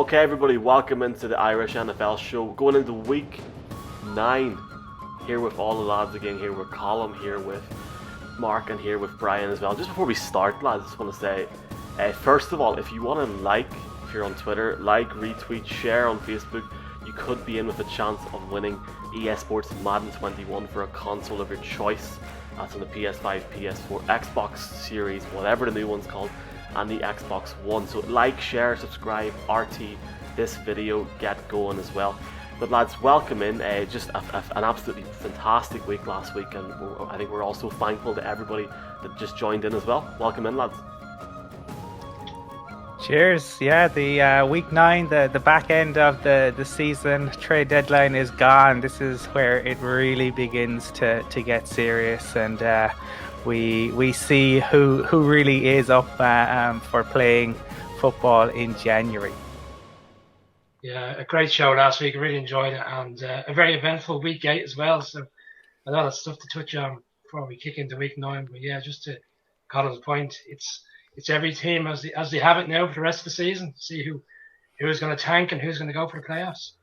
Okay, everybody, welcome into the Irish NFL show. We're going into week 9. Here with all the lads again, here with Colum, here with Mark, and here with Brian as well. Just before we start, lads, I just want to say, first of all, if you want to if you're on Twitter, retweet, share on Facebook, you could be in with a chance of winning EA Sports Madden 21 for a console of your choice. That's on the PS5, PS4, Xbox Series, whatever the new one's called, and the Xbox One. So share, subscribe, RT this video, get going as well. But lads, welcome in. Just an absolutely fantastic week last week, and I think we're also thankful to everybody that just joined in as well. Welcome in, lads. Cheers. Yeah, the week 9, the back end of the season, trade deadline is gone. This is where it really begins to get serious, and we see who really is up for playing football in January. Yeah, a great show last week. I really enjoyed it, and a very eventful week 8 as well. So a lot of stuff to touch on before we kick into week 9. But yeah, just to Colin's point, it's every team as they have it now for the rest of the season. See who's going to tank and who's going to go for the playoffs.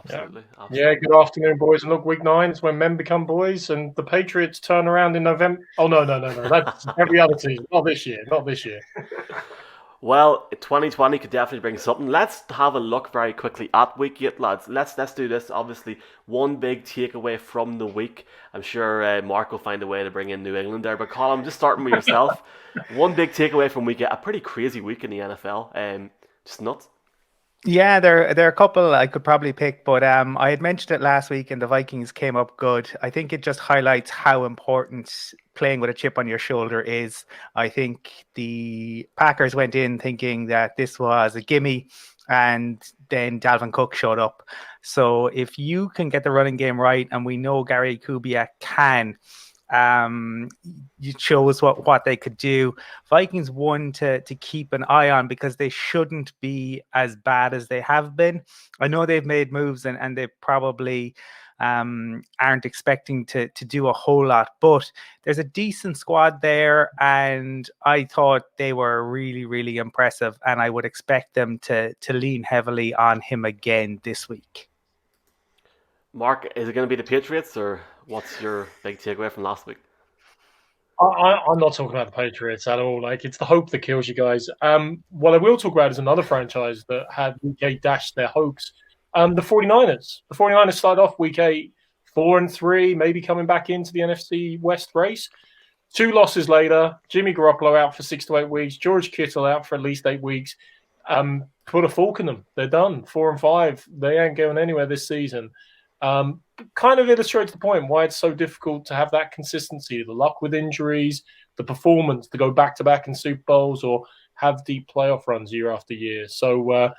Absolutely. Yeah, good afternoon, boys. And look, week 9 is when men become boys, and the Patriots turn around in November. Oh, no. That's every other season. Not this year. Well, 2020 could definitely bring something. Let's have a look very quickly at week 8, lads. Let's do this. Obviously, one big takeaway from the week. I'm sure Mark will find a way to bring in New England there. But Colum, just starting with yourself. One big takeaway from week 8. A pretty crazy week in the NFL. Just nuts. Yeah, there are a couple I could probably pick, but I had mentioned it last week and the Vikings came up good. I think it just highlights how important playing with a chip on your shoulder is. I think the Packers went in thinking that this was a gimme, and then Dalvin Cook showed up. So if you can get the running game right, and we know Gary Kubiak can, it shows what they could do. Vikings won to keep an eye on because they shouldn't be as bad as they have been. I know they've made moves and they probably aren't expecting to do a whole lot, but there's a decent squad there, and I thought they were really, really impressive, and I would expect them to lean heavily on him again this week. Mark, is it going to be the Patriots, or what's your big takeaway from last week? I'm not talking about the Patriots at all. It's the hope that kills you guys. What I will talk about is another franchise that had week 8 dashed their hopes. The 49ers. The 49ers started off week 8 4-3, maybe coming back into the NFC West race. 2 losses later, Jimmy Garoppolo out for 6 to 8 weeks, George Kittle out for at least 8 weeks. Put a fork in them. They're done. 4-5. They ain't going anywhere this season. Kind of illustrates the point why it's so difficult to have that consistency, the luck with injuries, the performance to go back-to-back in Super Bowls or have deep playoff runs year after year. So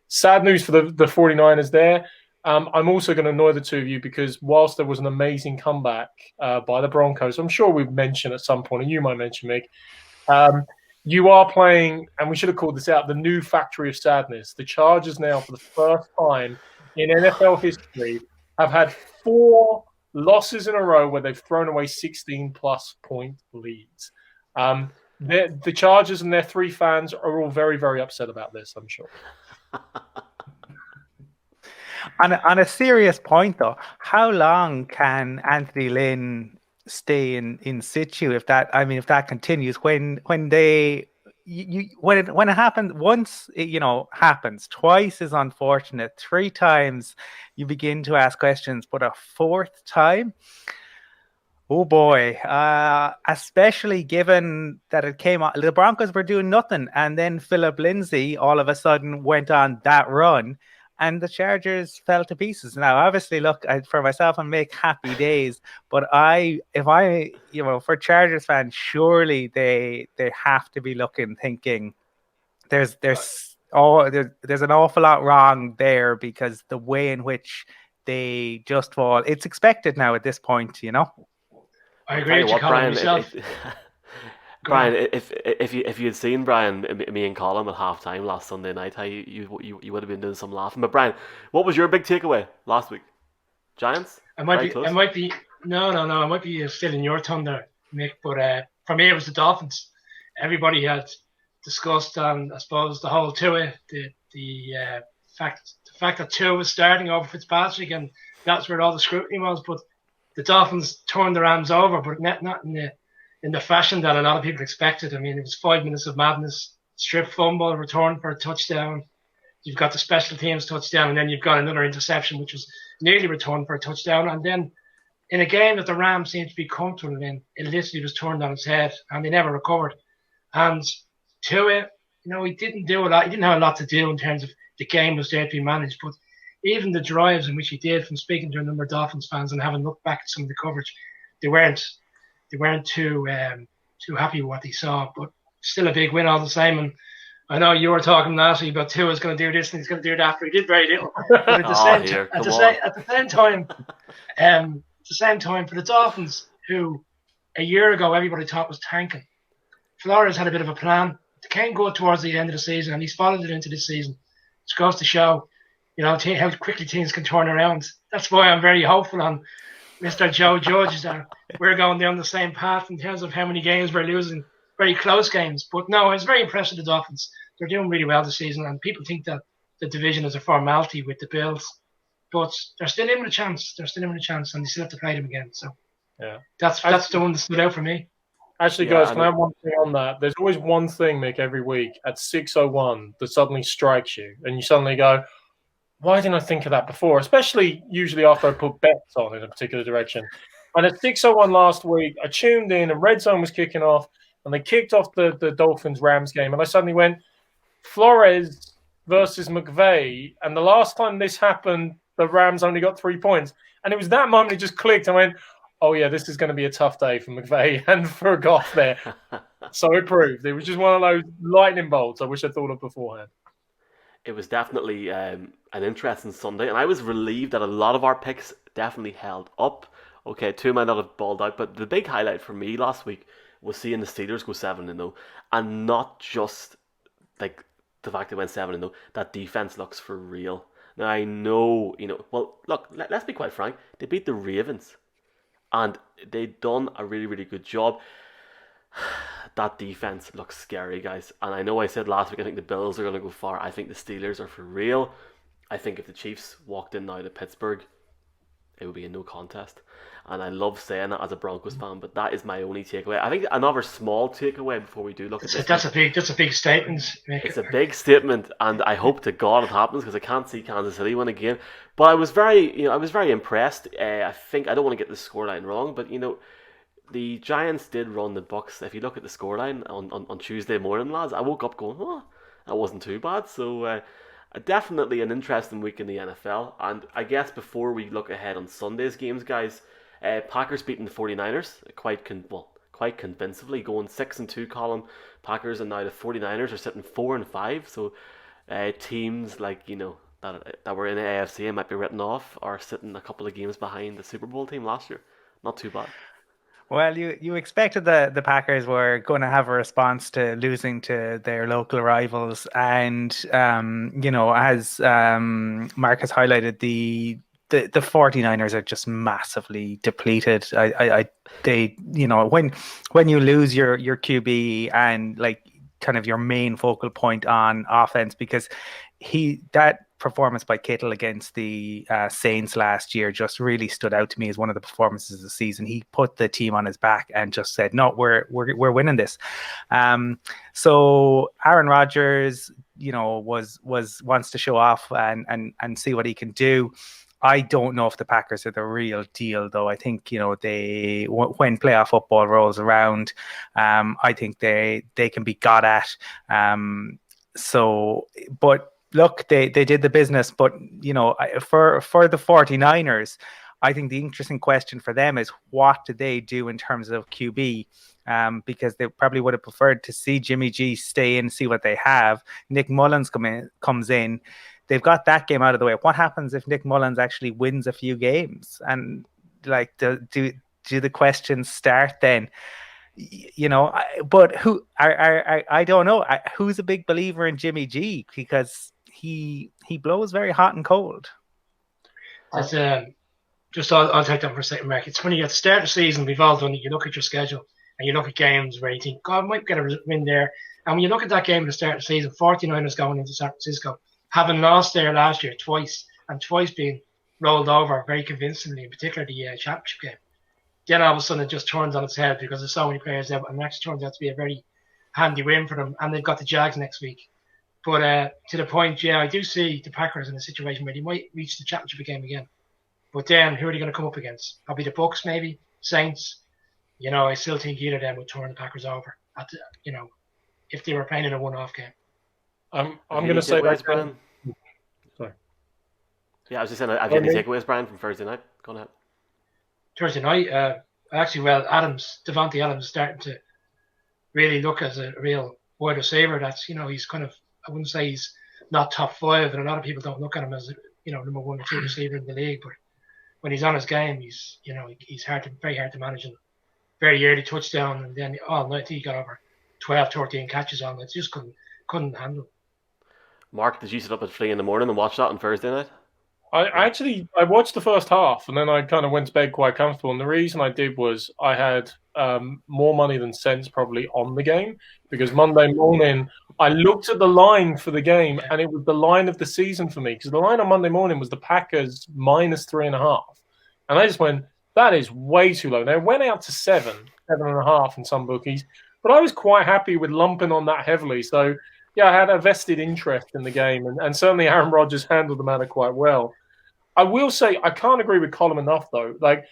sad news for the 49ers there. I'm also going to annoy the two of you because whilst there was an amazing comeback by the Broncos, I'm sure we've mentioned at some point, and you might mention, Mick, you are playing, and we should have called this out, the new factory of sadness. The Chargers now, for the first time in NFL history, have had 4 losses in a row where they've thrown away 16-plus point leads. The Chargers and their 3 fans are all very, very upset about this, I'm sure. On a serious point, though, how long can Anthony Lynn stay in situ if that continues? When it happens once, it happens. Twice is unfortunate. 3 times you begin to ask questions, but a 4th time, oh boy! Especially given that it came on, the Broncos were doing nothing, and then Philip Lindsay all of a sudden went on that run, and the Chargers fell to pieces. Now, obviously, look, for myself, I make happy days, but for Chargers fans, surely they have to be thinking there's an awful lot wrong there, because the way in which they just fall, it's expected now at this point, I agree with you, Colin, myself. Brian, if you had seen Brian, me and Colin at halftime last Sunday night, how you would have been doing some laughing. But Brian, what was your big takeaway last week? Giants? I might be still in your thunder, Mick. But for me, it was the Dolphins. Everybody had discussed, I suppose, the whole Tua, the the fact that Tua was starting over Fitzpatrick, and that's where all the scrutiny was. But the Dolphins turned the Rams over, but not in the fashion that a lot of people expected. I mean, it was 5 minutes of madness, strip fumble, return for a touchdown. You've got the special teams touchdown, and then you've got another interception, which was nearly returned for a touchdown. And then in a game that the Rams seemed to be comfortable in, it literally was turned on its head, and they never recovered. And Tua, he didn't do a lot. He didn't have a lot to do in terms of the game was there to be managed. But even the drives in which he did, from speaking to a number of Dolphins fans and having looked back at some of the coverage, they weren't too happy with what they saw. But still a big win all the same. And I know you were talking last week about Tua's going to do this and he's going to do that, but he did very little. But at the same time, for the Dolphins, who a year ago everybody thought was tanking, Flores had a bit of a plan. It came good towards the end of the season, and he's followed it into this season. It goes to show, how quickly teams can turn around. That's why I'm very hopeful on Mr. Joe Judge that we're going down the same path in terms of how many games we're losing. Very close games. But no, I was very impressed with the Dolphins. They're doing really well this season, and people think that the division is a formality with the Bills. But they're still in with a chance. And they still have to play them again. So yeah, that's the one that stood out for me. Actually, guys, can I have one thing on that? There's always one thing, Mick, every week at 6:01 that suddenly strikes you, and you suddenly go, why didn't I think of that before? Especially usually after I put bets on in a particular direction. And at 6:01 last week, I tuned in, and Red Zone was kicking off, and they kicked off the Dolphins-Rams game, and I suddenly went, Flores versus McVay, and the last time this happened, the Rams only got 3 points. And it was that moment it just clicked. I went, oh, yeah, this is going to be a tough day for McVay and for Goff there. So it proved. It was just one of those lightning bolts I wish I'd thought of beforehand. It was definitely an interesting Sunday, and I was relieved that a lot of our picks definitely held up. Okay, 2 might not have balled out, but the big highlight for me last week was seeing the Steelers go 7-0, and not just like the fact they went 7-0, that defense looks for real. Now I know, well, look, let's be quite frank, they beat the Ravens, and they done a really, really good job. That defense looks scary, guys. And I know I said last week I think the Bills are going to go far. I think the Steelers are for real. I think if the Chiefs walked in now to Pittsburgh, it would be a no contest. And I love saying that as a Broncos fan, but that is my only takeaway. I think another small takeaway before we do look at this. That's a big statement. It's a big statement, and I hope to God it happens, because I can't see Kansas City win again. But I was very impressed. I think I don't want to get the scoreline wrong, but the Giants did run the Bucs. If you look at the scoreline on Tuesday morning, lads, I woke up going, oh, that wasn't too bad. So definitely an interesting week in the NFL. And I guess before we look ahead on Sunday's games, guys, Packers beating the 49ers quite convincingly, going 6-2 Colum. Packers, and now the 49ers are sitting 4-5. So teams like that were in the AFC and might be written off are sitting a couple of games behind the Super Bowl team last year. Not too bad. Well, you expected the Packers were going to have a response to losing to their local rivals, and as Mark has highlighted, the 49ers are just massively depleted. They when you lose your QB and like kind of your main focal point on offense, because that performance by Kittle against the Saints last year just really stood out to me as one of the performances of the season. He put the team on his back and just said, "No, we're winning this." So Aaron Rodgers, wants to show off and see what he can do. I don't know if the Packers are the real deal, though. I think when playoff football rolls around, I think they can be got at. But look, they did the business. But for the 49ers, I think the interesting question for them is, what do they do in terms of QB? Because they probably would have preferred to see Jimmy G stay in, see what they have. Nick Mullins comes in. They've got that game out of the way. What happens if Nick Mullins actually wins a few games? And do the questions start then? But who? I don't know. Who's a big believer in Jimmy G? Because he blows very hot and cold. That's I'll take that for a second, Mark. It's funny at the start of the season, we've all done it. You look at your schedule and you look at games where you think, God, I might get a win there. And when you look at that game at the start of the season, 49ers going into San Francisco, having lost there last year twice, and twice being rolled over very convincingly, in particular the championship game. Then all of a sudden it just turns on its head because there's so many players out, and next turns out to be a very handy win for them. And they've got the Jags next week. But to the point, yeah, I do see the Packers in a situation where they might reach the championship game again. But then who are they going to come up against? Probably the Bucs, maybe Saints. I still think either of them would turn the Packers over. If they were playing in a one-off game. I'm going to say that. Brian? Sorry. Yeah, I was just saying, have you any takeaways, Brian, from Thursday night? Go on ahead. Thursday night, Devontae Adams is starting to really look as a real wide receiver. That's, he's kind of, I wouldn't say he's not top 5, and a lot of people don't look at him as, number 1 or 2 receiver in the league. But when he's on his game, he's very hard to manage. And very early touchdown, and then all night he got over 12, 13 catches on it. Just couldn't handle it. Mark, did you sit up at 3 in the morning and watch that on Thursday night? I watched the first half, and then I kind of went to bed quite comfortable. And the reason I did was I had more money than sense probably on the game, because Monday morning I looked at the line for the game, and it was the line of the season for me, because the line on Monday morning was the Packers -3.5, and I just went, that is way too low. Now it went out to 7.5 in some bookies, but I was quite happy with lumping on that heavily. So yeah, I had a vested interest in the game, and certainly Aaron Rodgers handled the matter quite well. I will say I can't agree with Colum enough, though. Like,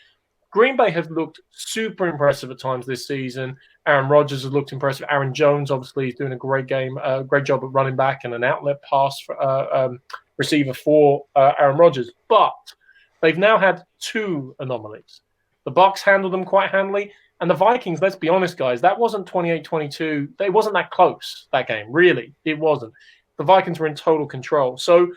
Green Bay has looked super impressive at times this season. Aaron Rodgers has looked impressive. Aaron Jones, obviously, is doing a great job at running back and an outlet pass receiver for Aaron Rodgers. But they've now had 2 anomalies. The Bucs handled them quite handily. And the Vikings, let's be honest, guys, that wasn't 28-22. It wasn't that close, that game. Really, it wasn't. The Vikings were in total control. So,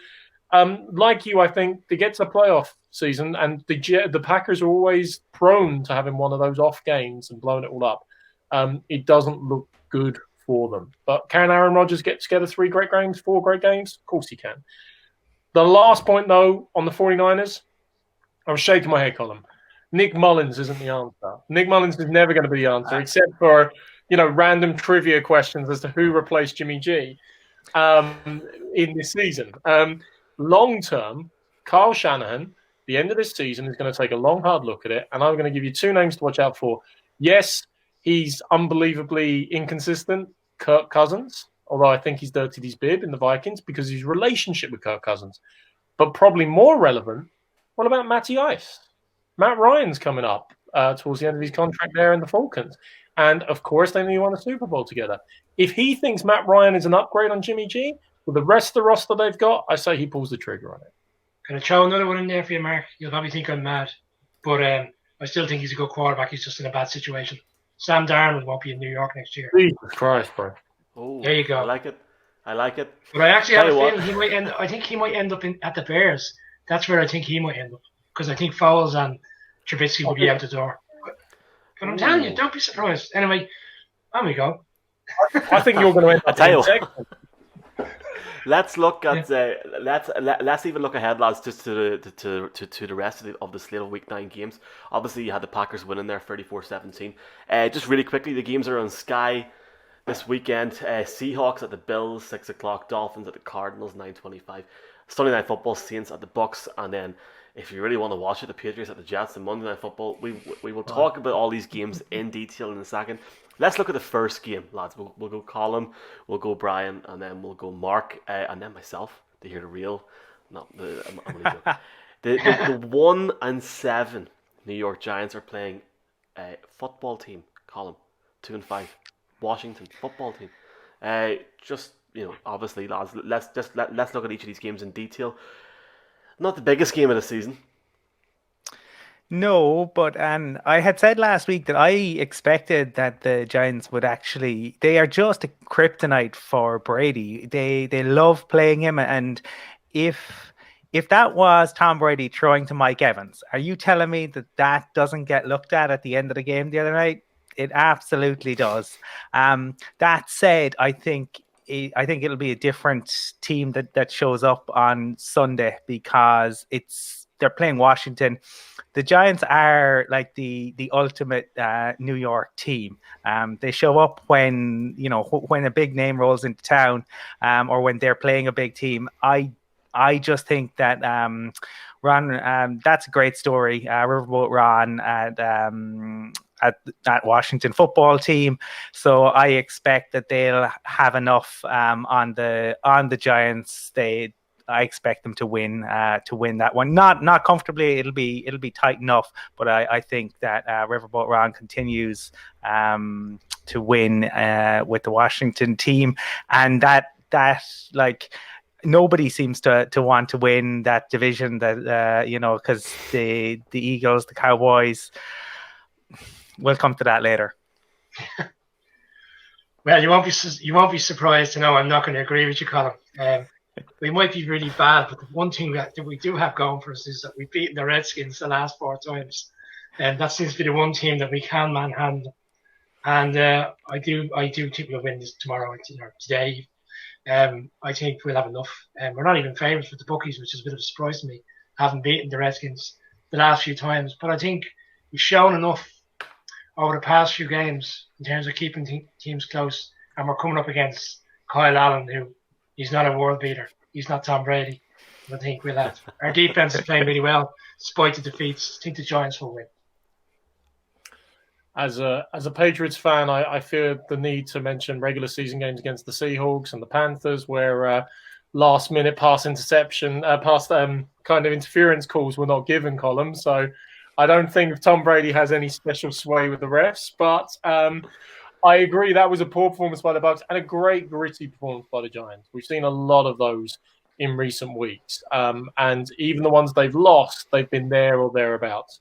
like you, I think, to get to the playoff season, and the Packers are always prone to having one of those off games and blowing it all up. It doesn't look good for them. But can Aaron Rodgers get together 3 great games, 4 great games? Of course he can. The last point, though, on the 49ers, I was shaking my head, Colum. Nick Mullins isn't the answer. Nick Mullins is never going to be the answer, except for random trivia questions as to who replaced Jimmy G in this season. Long term, Kyle Shanahan, the end of this season, is going to take a long, hard look at it, and I'm going to give you 2 names to watch out for. Yes, he's unbelievably inconsistent, Kirk Cousins, although I think he's dirtied his bib in the Vikings because of his relationship with Kirk Cousins. But probably more relevant, what about Matty Ice? Matt Ryan's coming up towards the end of his contract there in the Falcons. And, of course, they only won a Super Bowl together. If he thinks Matt Ryan is an upgrade on Jimmy G, with the rest of the roster they've got, I say he pulls the trigger on it. Can I throw another one in there for you, Mark? You'll probably think I'm mad. But I still think he's a good quarterback. He's just in a bad situation. Sam Darnold won't be in New York next year. Jesus Christ, bro. Oh, there you go. I like it. But I actually have a feeling I think he might end up at the Bears. That's where I think he might end up. Because I think Foles and Trubisky will be out the door. But I'm telling you, don't be surprised. Anyway, on we go. I think you're going to end up in Texas. Let's look at let's even look ahead, lads, just to the rest of the slate of Week 9 games. Obviously, you had the Packers winning there 34-17. Just really quickly, the games are on Sky this weekend. Seahawks at the Bills, 6 o'clock. Dolphins at the Cardinals, 9:25. Sunday Night Football, Saints at the Bucks, and then if you really want to watch it, the Patriots at the Jets, and Monday Night Football. We will talk about all these games in detail in a second. Let's look at the first game, lads. We'll go Colum, we'll go Brian, and then we'll go Mark, and then myself to hear the real. No, I'm only joking. The 1-7 New York Giants are playing a football team. Colum, 2-5 Washington football team. Obviously, lads. Let's look at each of these games in detail. Not the biggest game of the season. No, but I had said last week that I expected that the Giants would they are just a kryptonite for Brady. They love playing him, and if that was Tom Brady throwing to Mike Evans, are you telling me that doesn't get looked at the end of the game the other night? It absolutely does. That said, I think it'll be a different team that shows up on Sunday, because they're playing Washington. The Giants are like the ultimate New York team. They show up when when a big name rolls into town, or when they're playing a big team. I just think that Ron, that's a great story. Riverboat Ron at Washington football team. So I expect that they'll have enough on the Giants. I expect them to win that one. Not comfortably. It'll be tight enough, but I think that Riverboat Ron continues to win with the Washington team, and that like nobody seems to want to win that division. That because the Eagles, the Cowboys. We'll come to that later. Well, you won't be surprised to know I'm not going to agree with you, Colum. We might be really bad, but the one thing that we do have going for us is that we've beaten the Redskins the last 4 times, and that seems to be the one team that we can manhandle. And I do think we'll win this tomorrow or today. I think we'll have enough. We're not even favourites with the bookies, which is a bit of a surprise to me, having beaten the Redskins the last few times. But I think we've shown enough over the past few games in terms of keeping teams close, and we're coming up against Kyle Allen, who he's not a world beater. He's not Tom Brady. I think we'll have. Our defense is playing really well, despite the defeats. I think the Giants will win. As a Patriots fan, I feel the need to mention regular season games against the Seahawks and the Panthers, where last minute pass interception, kind of interference calls were not given, Colum. So I don't think Tom Brady has any special sway with the refs, but I agree that was a poor performance by the Bucs and a great gritty performance by the Giants. We've seen a lot of those in recent weeks, and even the ones they've lost, they've been there or thereabouts.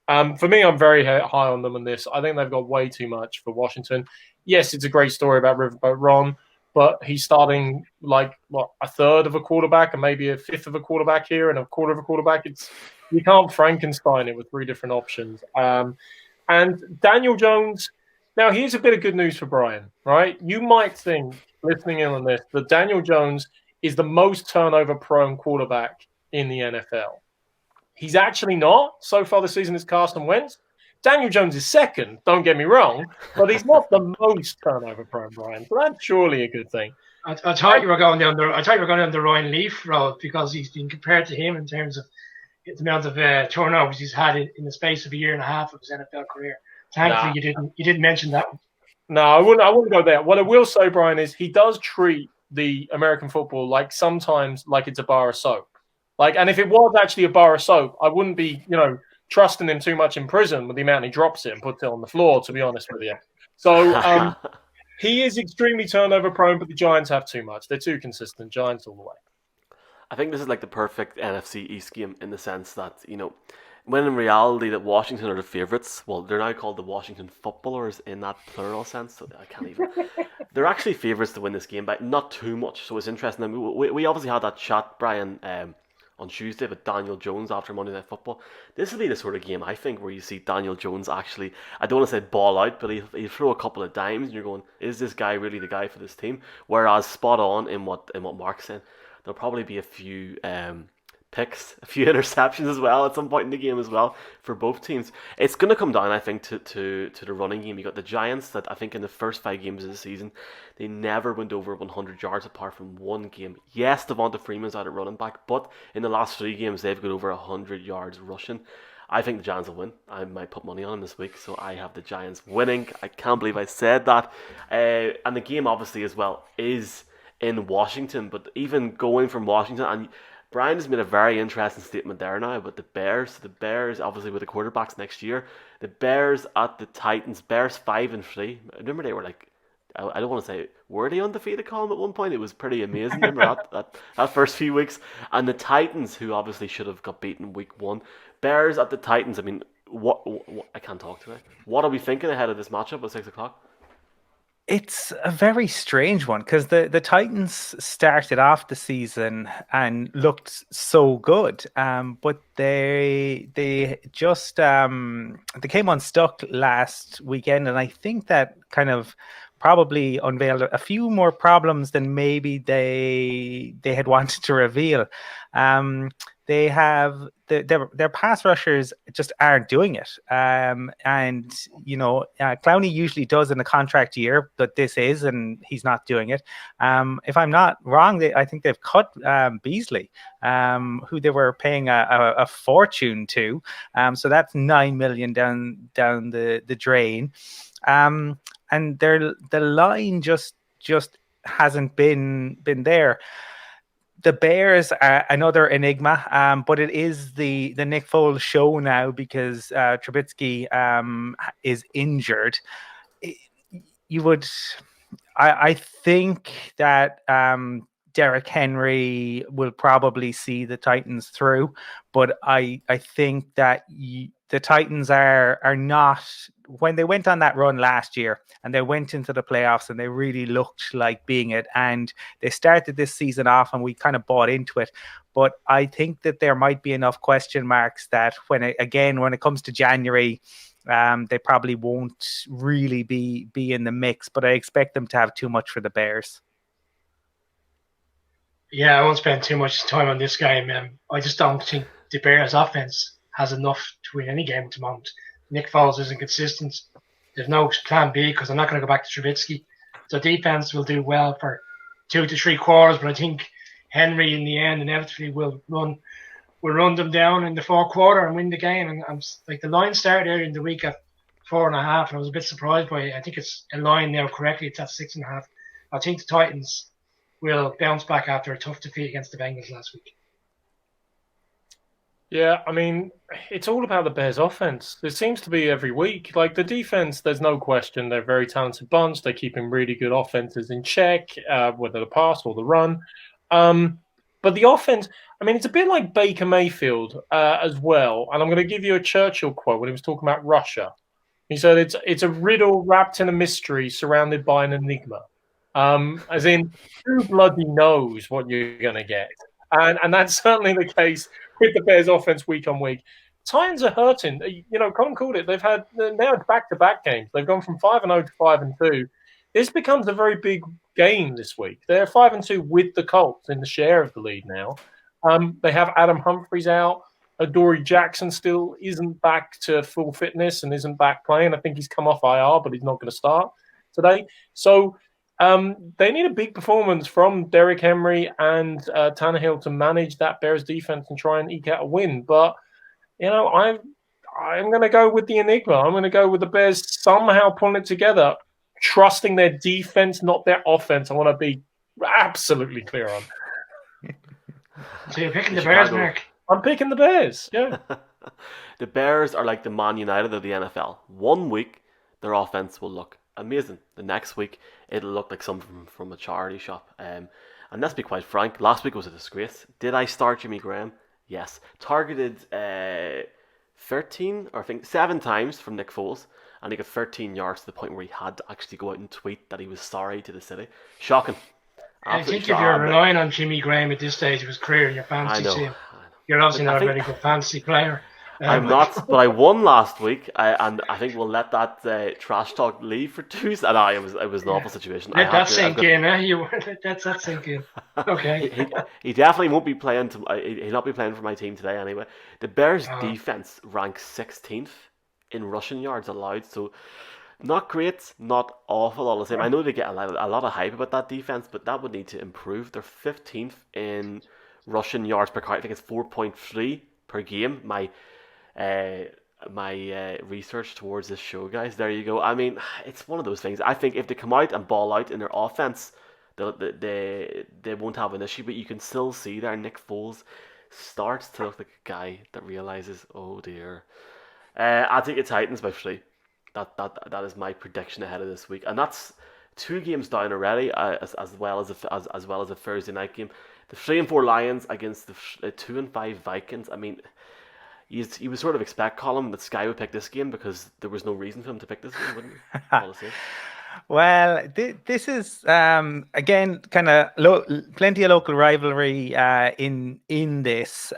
For me, I'm very high on them in this. I think they've got way too much for Washington. Yes, it's a great story about Riverboat Ron, but he's starting a third of a quarterback and maybe a fifth of a quarterback here and a quarter of a quarterback. You can't Frankenstein it with 3 different options. And Daniel Jones, now here's a bit of good news for Brian, right? You might think, listening in on this, that Daniel Jones is the most turnover-prone quarterback in the NFL. He's actually not. So far this season, it's Carson Wentz. Daniel Jones is second, don't get me wrong, but he's not the most turnover-prone, Brian. So that's surely a good thing. I thought you were going down the Ryan Leaf road, because he's been compared to him in terms of the amount of turnovers he's had in the space of a year and a half of his NFL career. Thankfully, you didn't mention that one. No, I wouldn't go there. What I will say, Brian, is he does treat the American football sometimes like it's a bar of soap. And if it was actually a bar of soap, I wouldn't be, trusting him too much in prison with the amount he drops it and puts it on the floor, to be honest with you. So he is extremely turnover prone, but the Giants have too much. They're too consistent. Giants all the way. I think this is like the perfect NFC East game in the sense that, when in reality that Washington are the favourites, well, they're now called the Washington Footballers in that plural sense, so I can't even... They're actually favourites to win this game by not too much, so it's interesting. I mean, we obviously had that chat, Brian, on Tuesday with Daniel Jones after Monday Night Football. This will be the sort of game, I think, where you see Daniel Jones actually, I don't want to say ball out, but he'll throw a couple of dimes and you're going, is this guy really the guy for this team? Whereas spot on in what Mark's saying, there'll probably be a few picks, a few interceptions as well at some point in the game as well for both teams. It's going to come down, I think, to the running game. You got the Giants that I think in the first 5 games of the season, they never went over 100 yards apart from one game. Yes, Devonta Freeman's out at running back, but in the last 3 games, they've got over 100 yards rushing. I think the Giants will win. I might put money on them this week, so I have the Giants winning. I can't believe I said that. And the game, obviously, as well, is in Washington, but even going from Washington, and Brian has made a very interesting statement there now about the Bears, obviously with the quarterbacks next year, the Bears at the Titans, Bears 5-3. Remember they were I don't want to say, were they undefeated, Colum, at one point? It was pretty amazing, remember that first few weeks. And the Titans, who obviously should have got beaten week 1. Bears at the Titans, I mean, what I can't talk today. What are we thinking ahead of this matchup at 6 o'clock? It's a very strange one because the Titans started off the season and looked so good, but they just they came unstuck last weekend, and I think that kind of probably unveiled a few more problems than maybe they had wanted to reveal. They have their pass rushers just aren't doing it. And Clowney usually does in a contract year, but this is, and he's not doing it. If I'm not wrong, I think they've cut Beasley, who they were paying a fortune to. So that's $9 million down the drain. And the line just hasn't been there. The Bears are another enigma, but it is the Nick Foles show now because Trubisky is injured. I think that Derrick Henry will probably see the Titans through, but I think that the Titans are not, when they went on that run last year and they went into the playoffs and they really looked like being it, and they started this season off and we kind of bought into it. But I think that there might be enough question marks that when it comes to January, they probably won't really be in the mix, but I expect them to have too much for the Bears. Yeah, I won't spend too much time on this game. I just don't think the Bears' offense has enough to win any game at the moment. Nick Foles isn't consistent. There's no plan B because I'm not going to go back to Trubisky. So defense will do well for 2 to 3 quarters, but I think Henry in the end inevitably will run them down in the fourth quarter and win the game. And I'm like, the line started earlier in the week at 4.5, and I was a bit surprised by it. I think it's a line now correctly. It's at 6.5. I think the Titans will bounce back after a tough defeat against the Bengals last week. Yeah, I mean, it's all about the Bears' offense. It seems to be every week. Like, the defense, there's no question. They're a very talented bunch. They're keeping really good offenses in check, whether the pass or the run. But the offense, I mean, it's a bit like Baker Mayfield as well. And I'm going to give you a Churchill quote when he was talking about Russia. He said, it's a riddle wrapped in a mystery surrounded by an enigma. As in, who bloody knows what you're going to get? And that's certainly the case with the Bears offense week on week. Titans are hurting. Colum called it. Now it's back-to-back games. They've gone from 5-0 to 5-2. This becomes a very big game this week. They're 5-2 with the Colts in the share of the lead now. They have Adam Humphries out. Adoree Jackson still isn't back to full fitness and isn't back playing. I think he's come off IR, but he's not going to start today. So they need a big performance from Derrick Henry and Tannehill to manage that Bears defense and try and eke out a win. But, I'm going to go with the enigma. I'm going to go with the Bears somehow pulling it together, trusting their defense, not their offense. I want to be absolutely clear on. So you're picking the Bears, Mark? I'm picking the Bears, yeah. The Bears are like the Man United of the NFL. 1 week, their offense will look amazing. The next week, it'll look like something from a charity shop. And let's be quite frank, last week was a disgrace. Did I start Jimmy Graham? Yes. Targeted 13 or I think 7 times from Nick Foles, and he got 13 yards to the point where he had to actually go out and tweet that he was sorry to the city. Shocking. I think if you're relying on Jimmy Graham at this stage of his career in your fantasy team, you're obviously not a very good fantasy player. I'm not, but I won last week, and I think we'll let that trash talk leave for Tuesday. No, it was an awful situation. Let that sink in, eh? Let that sink in. Okay. he definitely won't be playing. He'll not be playing for my team today anyway. The Bears' defense ranks 16th in rushing yards allowed, so not great, not awful all the same. I know they get a lot of hype about that defense, but that would need to improve. They're 15th in rushing yards per carry. I think it's 4.3 per game. My research towards this show, guys. There you go. I mean, it's one of those things. I think if they come out and ball out in their offense, they won't have an issue. But you can still see there Nick Foles starts to look like a guy that realizes, oh dear. I think it's Titans by 3. That is my prediction ahead of this week, and that's 2 games down already, as well as a Thursday night game. The 3-4 Lions against the 2-5 Vikings. I mean, you would sort of expect, Colum, that Sky would pick this game because there was no reason for him to pick this game, wouldn't you? Well, this is again kind of plenty of local rivalry in this.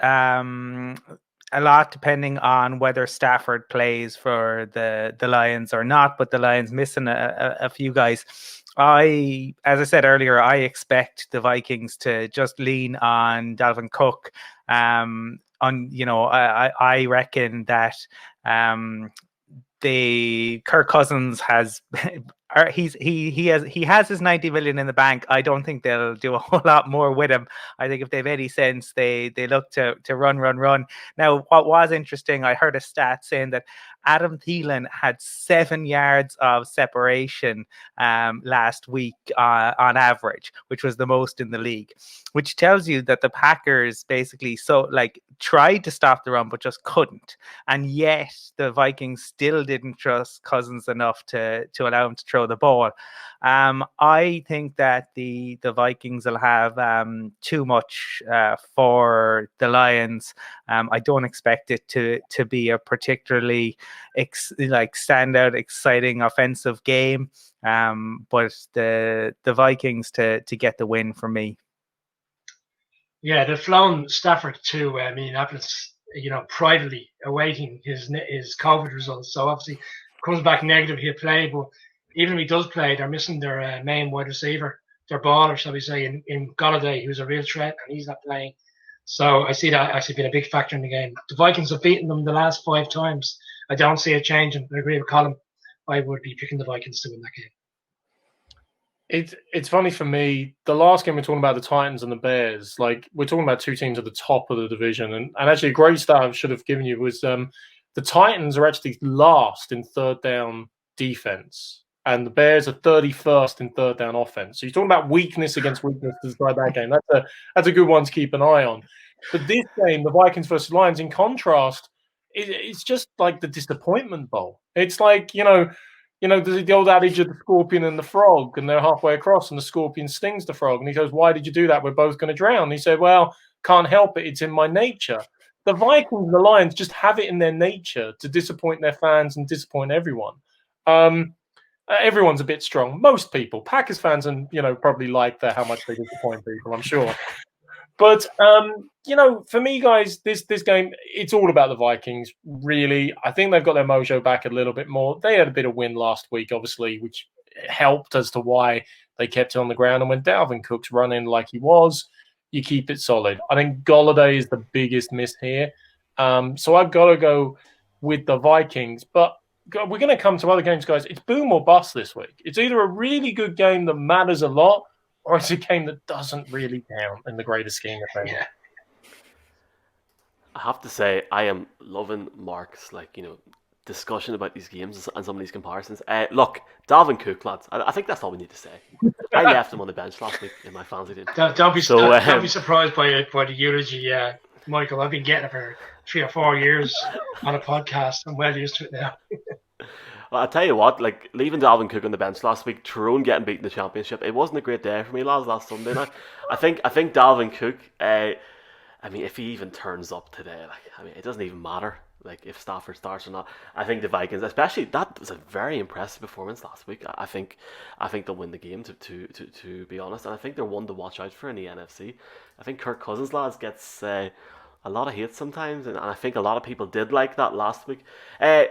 a lot depending on whether Stafford plays for the Lions or not, but the Lions missing a few guys. As I said earlier, I expect the Vikings to just lean on Dalvin Cook. I reckon that the Kirk Cousins has he has his 90 million in the bank. I don't think they'll do a whole lot more with him. I think if they've any sense, they look to run. Now, what was interesting, I heard a stat saying that Adam Thielen had 7 yards of separation last week on average, which was the most in the league, which tells you that the Packers basically tried to stop the run but just couldn't, and yet the Vikings still didn't trust Cousins enough to allow him to throw the ball. I think that the Vikings will have too much for the Lions. I don't expect it to be a particularly standout, exciting offensive game. But the Vikings to get the win for me. Yeah, they've flown Stafford to Minneapolis, privately awaiting his COVID results. So obviously comes back negative, he'll play. But even if he does play, they're missing their main wide receiver, their baller, shall we say, in Golladay, who's a real threat, and he's not playing. So I see that actually being a big factor in the game. The Vikings have beaten them the last 5 times. I don't see it changing. I agree with Colum. I would be picking the Vikings to win that game. It's funny for me. The last game we're talking about the Titans and the Bears. Like, we're talking about 2 teams at the top of the division, and actually a great stat I should have given you was the Titans are actually last in third down defense, and the Bears are 31st in third down offense. So you're talking about weakness against weakness to describe that game. That's a good one to keep an eye on. But this game, the Vikings versus Lions, in contrast, it's just like the disappointment bowl. It's like, the old adage of the scorpion and the frog, and they're halfway across, and the scorpion stings the frog. And he goes, "Why did you do that? We're both going to drown." And he said, "Well, can't help it. It's in my nature." The Vikings and the Lions just have it in their nature to disappoint their fans and disappoint everyone. Everyone's a bit strong. Most people, Packers fans, and probably like that how much they disappoint people, I'm sure. But for me, guys, this game, it's all about the Vikings, really. I think they've got their mojo back a little bit more. They had a bit of win last week, obviously, which helped as to why they kept it on the ground. And when Dalvin Cook's running like he was, you keep it solid. I think Golladay is the biggest miss here. So I've got to go with the Vikings. But we're going to come to other games, guys. It's boom or bust this week. It's either a really good game that matters a lot, or it's a game that doesn't really count in the greater scheme of things. Yeah. I have to say, I am loving Mark's discussion about these games and some of these comparisons. Look, Dalvin Cook, lads. I think that's all we need to say. I left him on the bench last week in my fantasy team. Don't be surprised by the eulogy, Michael. I've been getting it for 3 or 4 years on a podcast. I'm well used to it now. Well, I'll tell you what, leaving Dalvin Cook on the bench last week, Tyrone getting beaten in the championship, it wasn't a great day for me, lads, last Sunday night. I think Dalvin Cook, if he even turns up today, it doesn't even matter, if Stafford starts or not. I think the Vikings, especially, that was a very impressive performance last week. I think they'll win the game, to be honest, and I think they're one to watch out for in the NFC. I think Kirk Cousins, lads, gets a lot of hate sometimes, and I think a lot of people did like that last week.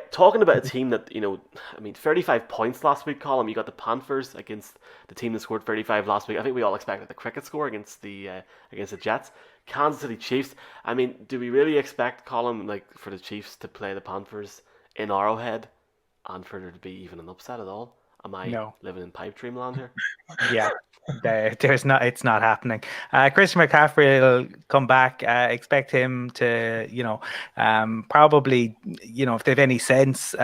Talking about a team that, 35 points last week, Colum. You got the Panthers against the team that scored 35 last week. I think we all expected the cricket score against the Jets. Kansas City Chiefs. Do we really expect, Colum, for the Chiefs to play the Panthers in Arrowhead and for there to be even an upset at all? Am I living in pipe dream land here? Yeah, it's not happening. Christian McCaffrey will come back. Expect him to, probably, if they've any sense,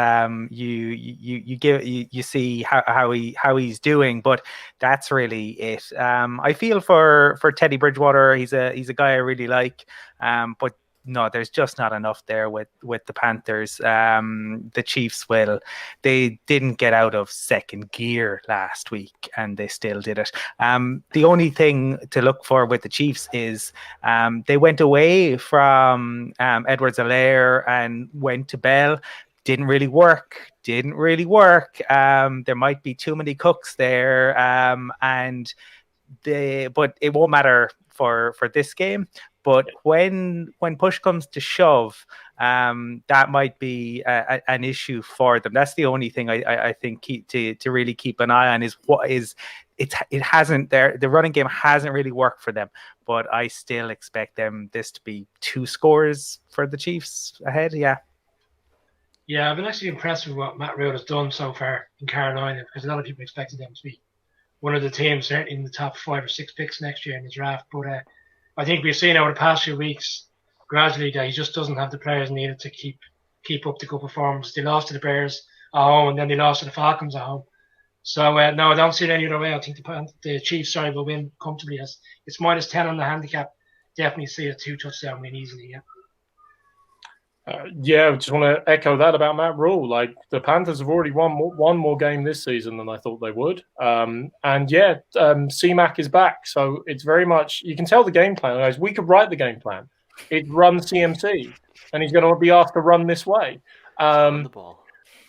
you see how he's doing, but that's really it. I feel for Teddy Bridgewater. He's a guy I really like, but no, there's just not enough there with the Panthers. The Chiefs they didn't get out of second gear last week, and they still did it. The only thing to look for with the Chiefs is they went away from Edwards-Helaire and went to Bell. Didn't really work. There might be too many cooks there, and but it won't matter for this game. But when push comes to shove, that might be an issue for them. That's the only thing I think to really keep an eye on is what is it hasn't the running game hasn't really worked for them. But I still expect this to be 2 scores for the Chiefs ahead. Yeah. Yeah, I've been actually impressed with what Matt Rule has done so far in Carolina, because a lot of people expected them to be one of the teams certainly in the top 5 or 6 picks next year in the draft. But I think we've seen over the past few weeks gradually that he just doesn't have the players needed to keep up the good performance. They lost to the Bears at home, and then they lost to the Falcons at home. So no, I don't see it any other way. I think the Chiefs will win comfortably. It's -10 on the handicap. Definitely see a 2 touchdown win easily. Yeah. Yeah, I just want to echo that about Matt Rule. Like, the Panthers have already won one more game this season than I thought they would. C-Mac is back. So it's very much, you can tell the game plan. Guys, we could write the game plan. It runs CMC, and he's going to be asked to run this way. Run the ball.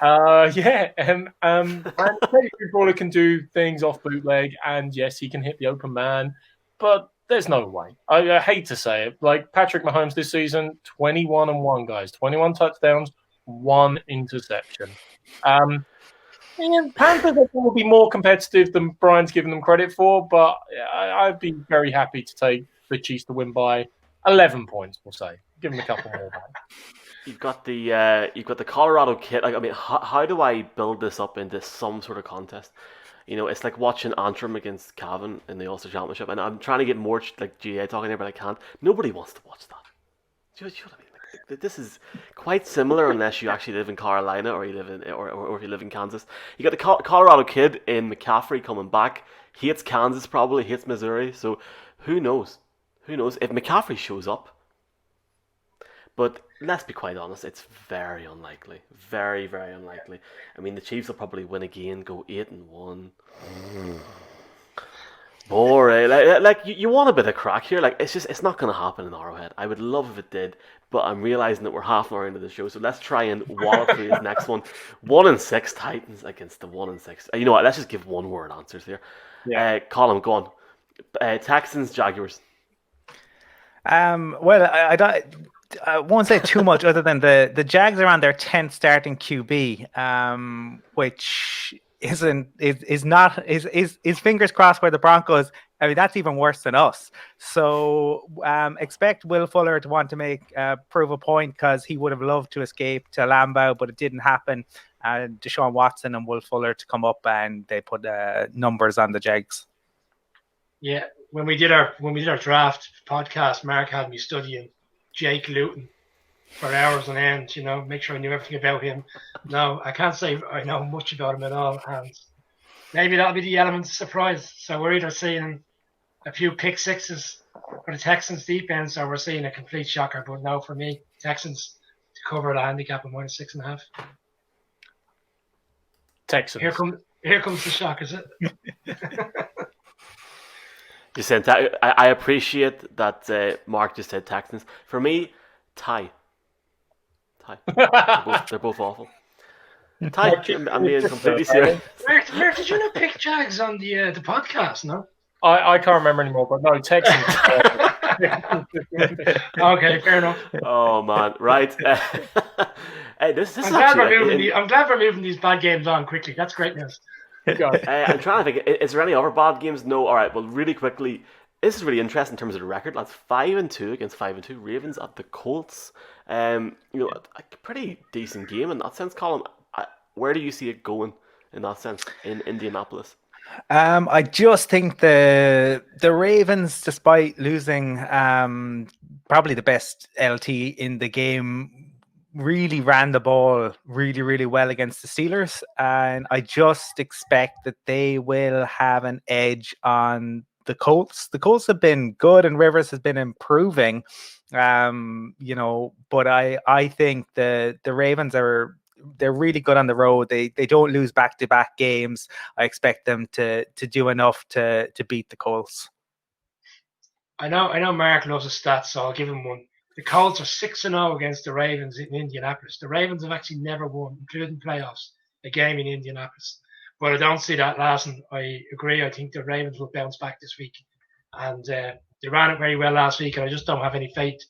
And Brawler can do things off bootleg, and yes, he can hit the open man, but there's no way. I hate to say it. Like, Patrick Mahomes this season, 21-1, guys. 21 touchdowns, 1 interception. Panthers will be more competitive than Brian's given them credit for, but I'd be very happy to take the Chiefs to win by 11 points, we'll say. Give them a couple more back. You've got the Colorado kid. Like, I mean, how do I build this up into some sort of contest? You know, it's like watching Antrim against Cavan in the Ulster Championship, and I'm trying to get more like GA talking there, but I can't. Nobody wants to watch that. Do you know what I mean? Like, this is quite similar unless you actually live in Carolina or you live in or if you live in Kansas. You got the Colorado kid in McCaffrey coming back. Hates Kansas, probably hates Missouri. So who knows? Who knows if McCaffrey shows up? But let's be quite honest, it's very unlikely. Very, very unlikely. I mean, the Chiefs will probably win again, go 8-1. Boring. Like you want a bit of crack here. Like, it's not going to happen in Arrowhead. I would love if it did, but I'm realizing that we're half an hour into the show, so let's try and wallop through this next one. 1-6 Titans against the 1-6. You know what? Let's just give one-word answers here. Yeah. Colum, go on. Texans, Jaguars. Well, I won't say too much other than the Jags are on their 10th starting QB, which is fingers crossed for the Broncos. I mean, that's even worse than us. So expect Will Fuller to want to prove a point, because he would have loved to escape to Lambeau, but it didn't happen. Deshaun Watson and Will Fuller to come up, and they put numbers on the Jags. Yeah, when we did our draft podcast, Mark had me studying Jake Luton for hours on end, make sure I knew everything about him. No, I can't say I know much about him at all, and maybe that'll be the element of surprise. So we're either seeing a few pick sixes for the Texans deep end, so we're seeing a complete shocker. But no, for me, Texans to cover the handicap of -6.5. Texans. Here comes the shock, is it? You said that. I appreciate that Mark just said Texans. For me, tie. They're both awful. Tie. I'm being completely serious. Mark, did you not pick Jags on the podcast? No. I can't remember anymore, but no, Texans. Okay, fair enough. Oh man, right. Hey, this is I'm glad we're moving these bad games on quickly. That's great news. I'm trying to think. Is there any other bad games? No. All right. Well, really quickly, this is really interesting in terms of the record. That's 5-2 against 5-2. Ravens at the Colts. A pretty decent game in that sense. Colum, where do you see it going in that sense in Indianapolis? I just think the Ravens, despite losing probably the best LT in the game, really ran the ball really, really well against the Steelers, and I just expect that they will have an edge on the Colts. The Colts have been good, and Rivers has been improving, but I think the Ravens they're really good on the road. They don't lose back-to-back games. I expect them to do enough to beat the Colts. I know Mark loves his stats, so I'll give him one. The Colts are 6-0 against the Ravens in Indianapolis. The Ravens have actually never won, including playoffs, a game in Indianapolis. but I don't see that lasting. I agree. I think the Ravens will bounce back this week, and they ran it very well last week, and I just don't have any faith.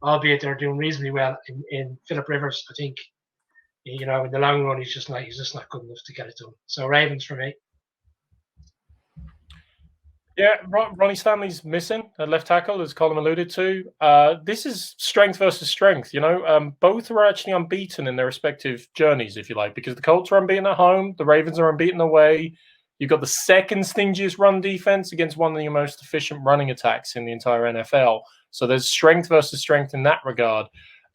Albeit they're doing reasonably well in Philip Rivers. I think in the long run he's just not good enough to get it done. So Ravens for me. Yeah, Ronnie Stanley's missing at left tackle, as Colum alluded to. This is strength versus strength. Both are actually unbeaten in their respective journeys, if you like, because the Colts are unbeaten at home, the Ravens are unbeaten away. You've got the second stingiest run defense against one of your most efficient running attacks in the entire NFL. So there's strength versus strength in that regard.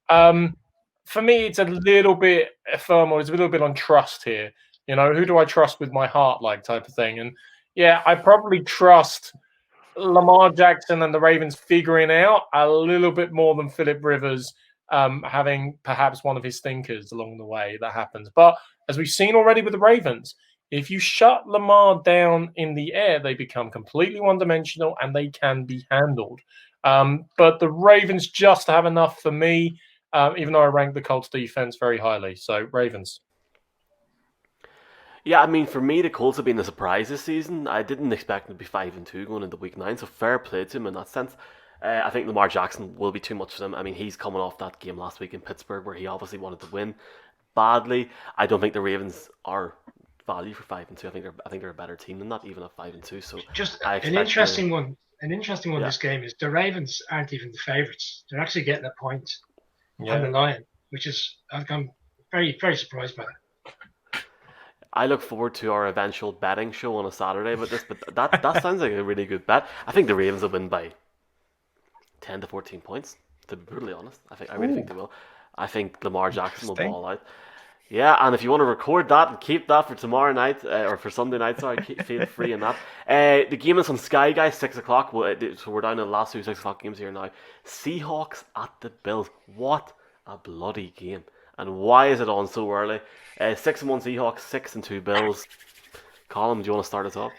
For me, it's a little bit ephemeral. It's a little bit on trust here. Who do I trust with my heart, like type of thing? And yeah, I probably trust Lamar Jackson and the Ravens figuring out a little bit more than Philip Rivers having perhaps one of his stinkers along the way. That happens. But as we've seen already with the Ravens, if you shut Lamar down in the air, they become completely one-dimensional and they can be handled. But the Ravens just have enough for me, even though I rank the Colts defense very highly. So Ravens. Yeah, I mean, for me, the Colts have been a surprise this season. I didn't expect them to be 5-2 going into Week 9, so fair play to him in that sense. I think Lamar Jackson will be too much for them. I mean, he's coming off that game last week in Pittsburgh where he obviously wanted to win badly. I don't think the Ravens are value for 5-2. I think they're a better team than that, even at 5-2. So just an interesting one. An interesting one. This game is the Ravens aren't even the favourites. They're actually getting a point on the line, which is I'm very, very surprised by that. I look forward to our eventual betting show on a Saturday about this, but that sounds like a really good bet. I think the Ravens will win by 10 to 14 points, to be brutally honest. I really think they will. I think Lamar Jackson will ball out. Yeah, and if you want to record that and keep that for tomorrow night, or for Sunday night, feel free in that. The game is on Sky, guys, 6 o'clock. So we're down to the last 2 6 o'clock games here now. Seahawks at the Bills. What a bloody game. And why is it on so early? 6-1 Seahawks, 6-2 Bills. Colum, do you want to start us off?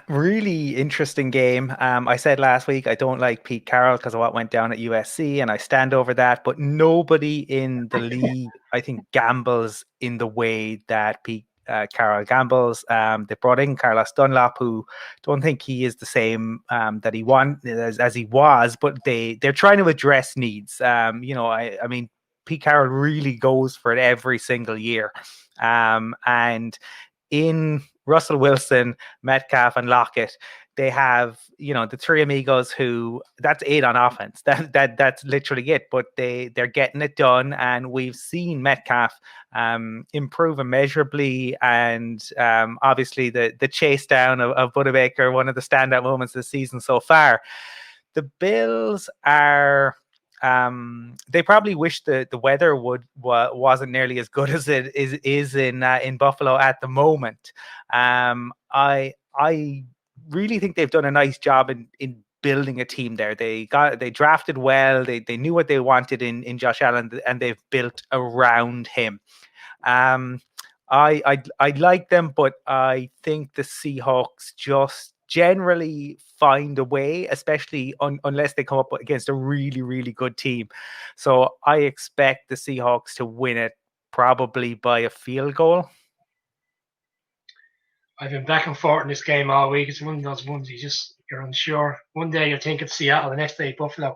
Really interesting game. I said last week I don't like Pete Carroll because of what went down at USC, and I stand over that. But nobody in the league, I think, gambles in the way that Pete Carroll gambles. They brought in Carlos Dunlap, who don't think he is the same that he as he was, but they're trying to address needs. I mean, Pete Carroll really goes for it every single year, and in Russell Wilson, Metcalf, and Lockett, they have the three amigos who that's 8 on offense. That's literally it. But they're getting it done, and we've seen Metcalf improve immeasurably, and obviously the chase down of Budabaker, one of the standout moments this season so far. The Bills are. They probably wish the weather wasn't nearly as good as it is in Buffalo at the moment. I really think they've done a nice job in building a team there. They drafted well. They knew what they wanted in Josh Allen, and they've built around him. I like them, but I think the Seahawks just generally find a way, especially unless they come up against a really, really good team. So I expect the Seahawks to win it probably by a field goal. I've been back and forth in this game all week. It's one of those ones you're unsure. One day you're thinking Seattle, the next day Buffalo.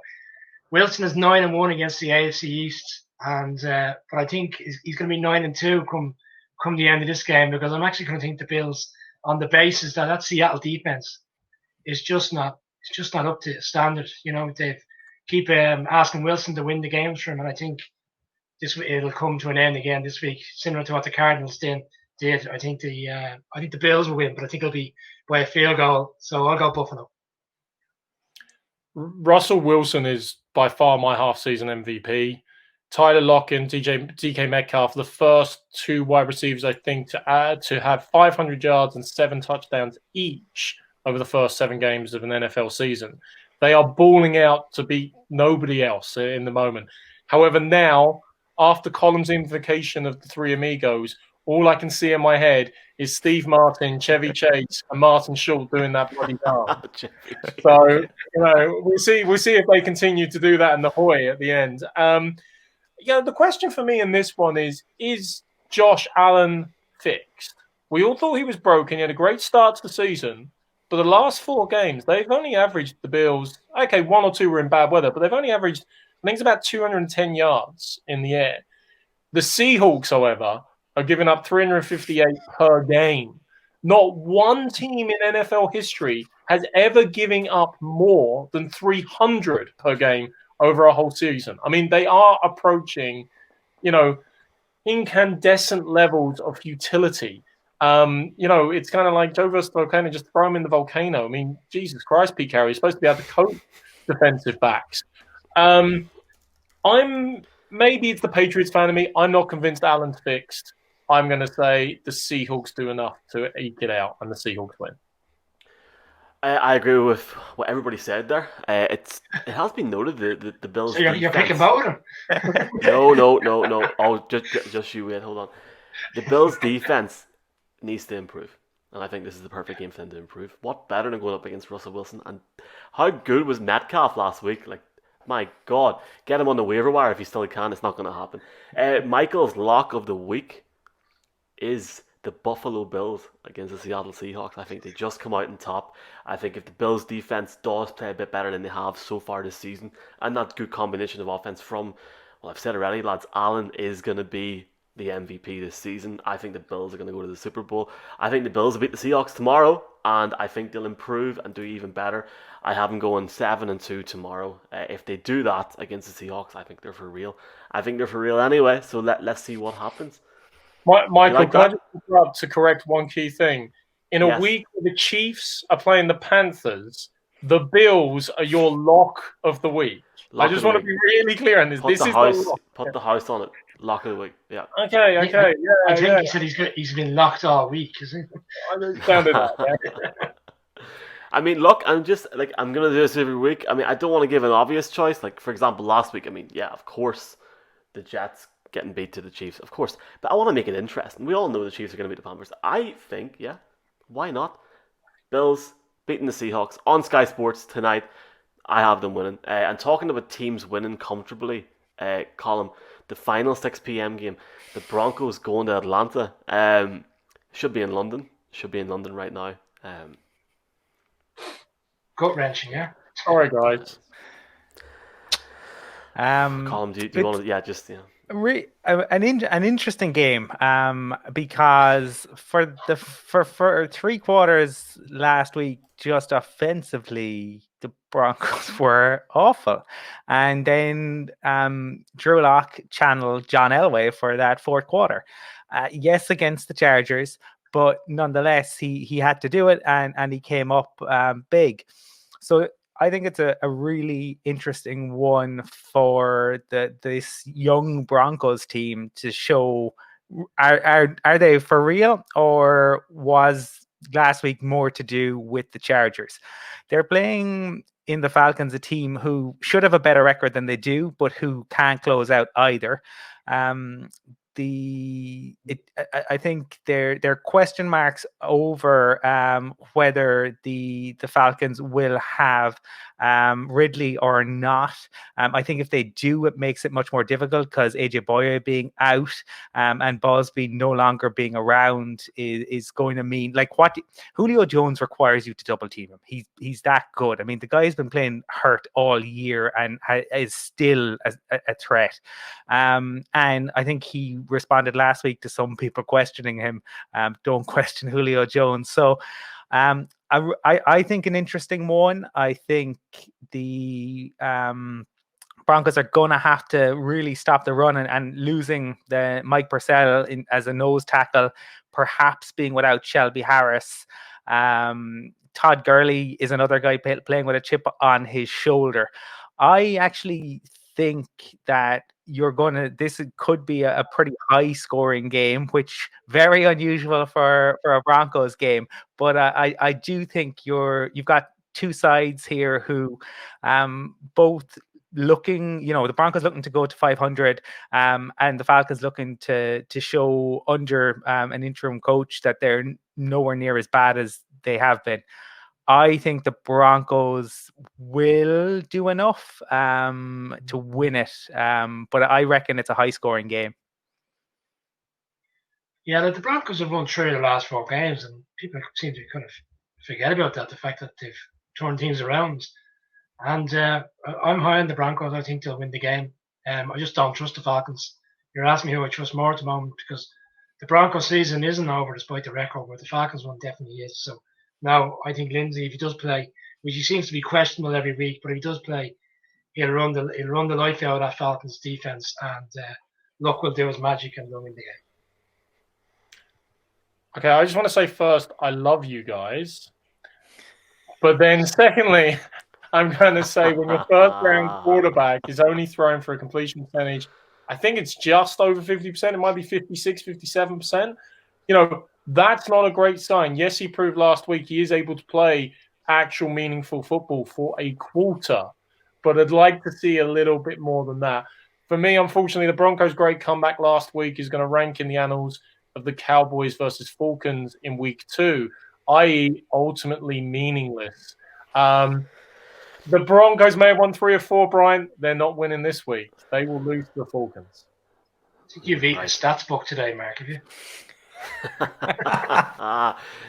Wilson is 9-1 against the AFC East, and but I think he's going to be 9-2 come the end of this game, because I'm actually going to think the Bills, on the basis that Seattle defense is just not up to standard. They keep asking Wilson to win the games for him, and I think it'll come to an end again this week, similar to what the Cardinals did. I think the Bills will win, but I think it'll be by a field goal. So I'll go Buffalo. Russell Wilson is by far my half-season MVP. Tyler Lockett and DK Metcalf, the first 2 wide receivers, I think, to have 500 yards and 7 touchdowns each over the first 7 games of an NFL season. They are balling out to beat nobody else in the moment. However, now, after Colum's invocation of the 3 amigos, all I can see in my head is Steve Martin, Chevy Chase, and Martin Schultz doing that bloody dance. So, we'll see if they continue to do that in the Hoy at the end. The question for me in this one is Josh Allen fixed? We all thought he was broken. He had a great start to the season. But the last 4 games, they've only averaged the Bills. Okay, 1 or 2 were in bad weather, but they've only averaged, I think it's about 210 yards in the air. The Seahawks, however, are giving up 358 per game. Not one team in NFL history has ever given up more than 300 per game over a whole season. I mean, they are approaching, incandescent levels of futility. It's kind of like Joe versus volcano, just throw him in the volcano. I mean, Jesus Christ, Pete Carroll, you're supposed to be able to coach defensive backs. Maybe it's the Patriots fan of me. I'm not convinced Allen's fixed. I'm going to say the Seahawks do enough to eke it out, and the Seahawks win. I agree with what everybody said there. It has been noted that the Bills. So you're picking about him? No. Oh, just you wait. Hold on. The Bills' defense needs to improve, and I think this is the perfect game for them to improve. What better than going up against Russell Wilson? And how good was Metcalf last week? Like, my God, get him on the waiver wire if you still can. It's not going to happen. Michael's lock of the week is the Buffalo Bills against the Seattle Seahawks. I think they just come out on top. I think if the Bills defense does play a bit better than they have so far this season, and that good combination of offense from, well, I've said already, lads, Allen is going to be the MVP this season. I think the Bills are going to go to the Super Bowl. I think the Bills will beat the Seahawks tomorrow, and I think they'll improve and do even better. I have them going 7-2 tomorrow. If they do that against the Seahawks, I think they're for real. I think they're for real anyway, so let's see what happens. Michael, can I just interrupt to correct one key thing? In a week where the Chiefs are playing the Panthers, the Bills are your lock of the week. I just want to be really clear on this. Put the house on it. Lock of the week. Yeah. Okay. Yeah, I think he said he's been locked all week, isn't he? I understand that. I mean, look, I'm going to do this every week. I mean, I don't want to give an obvious choice. Like, for example, last week, I mean, yeah, of course, the Jets getting beat to the Chiefs, of course. But I want to make it interesting. We all know the Chiefs are going to beat the Panthers. I think, yeah, why not? Bills beating the Seahawks on Sky Sports tonight. I have them winning. And talking about teams winning comfortably, Colum, the final 6 p.m. game, the Broncos going to Atlanta. Should be in London. Should be in London right now. Gut wrenching, yeah. All right, guys. Colum, do you want to? Yeah, just an interesting game because for 3 quarters last week, just offensively, the Broncos were awful, and then Drew Lock channeled John Elway for that 4th quarter. Yes, against the Chargers, but nonetheless, he had to do it, and he came up big. So I think it's a really interesting one for this young Broncos team to show are they for real, or was last week more to do with the Chargers? They're playing in the Falcons, a team who should have a better record than they do, but who can't close out either. I think there are question marks over whether the Falcons will have Ridley or not. I think if they do, it makes it much more difficult because AJ Boye being out and Bosby no longer being around is going to mean, like, what Julio Jones requires you to double team him. He's that good. I mean, the guy's been playing hurt all year and is still a threat. And I think he responded last week to some people questioning him. Don't question Julio Jones. So I think an interesting one. I think the Broncos are going to have to really stop the run, and losing the Mike Purcell as a nose tackle, perhaps being without Shelby Harris. Todd Gurley is another guy playing with a chip on his shoulder. I actually think that this could be a pretty high scoring game, which very unusual for a Broncos game. But I do think you've got 2 sides here who both looking, the Broncos looking to go to 500 and the Falcons looking to show under an interim coach that they're nowhere near as bad as they have been. I think the Broncos will do enough to win it, but I reckon it's a high-scoring game. Yeah, the Broncos have won 3 of the last 4 games, and people seem to kind of forget about that. The fact that they've turned things around, and I'm high on the Broncos. I think they'll win the game. I just don't trust the Falcons. You're asking me who I trust more at the moment because the Broncos season isn't over despite the record, but the Falcons one definitely is. So now I think Lindsay, if he does play, which he seems to be questionable every week, but if he does play, he'll run the life out of that Falcons defense, and luck will do his magic and they'll win the game. Okay, I just want to say first, I love you guys. But then secondly, I'm going to say when your first round quarterback is only throwing for a completion percentage, I think it's just over 50%. It might be 56, 57%. That's not a great sign. Yes, he proved last week he is able to play actual meaningful football for a quarter. But I'd like to see a little bit more than that. For me, unfortunately, the Broncos' great comeback last week is going to rank in the annals of the Cowboys versus Falcons in week 2, i.e. ultimately meaningless. The Broncos may have won 3 or 4, Brian. They're not winning this week. They will lose to the Falcons. I think you've eaten a stats book today, Mark, have you?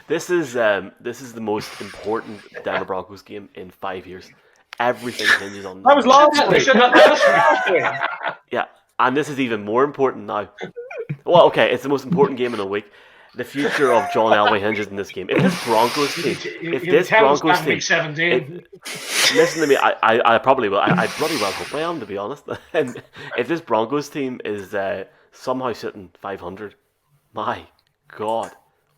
This is the most important Denver Broncos game in 5 years. Everything hinges on that. Was last week. Yeah, and this is even more important now. Well, okay, it's the most important game in a week. The future of John Elway hinges in this game. If this Broncos team, listen to me, I probably will. I bloody well hope I am, to be honest. And if this Broncos team is somehow sitting 500, my God,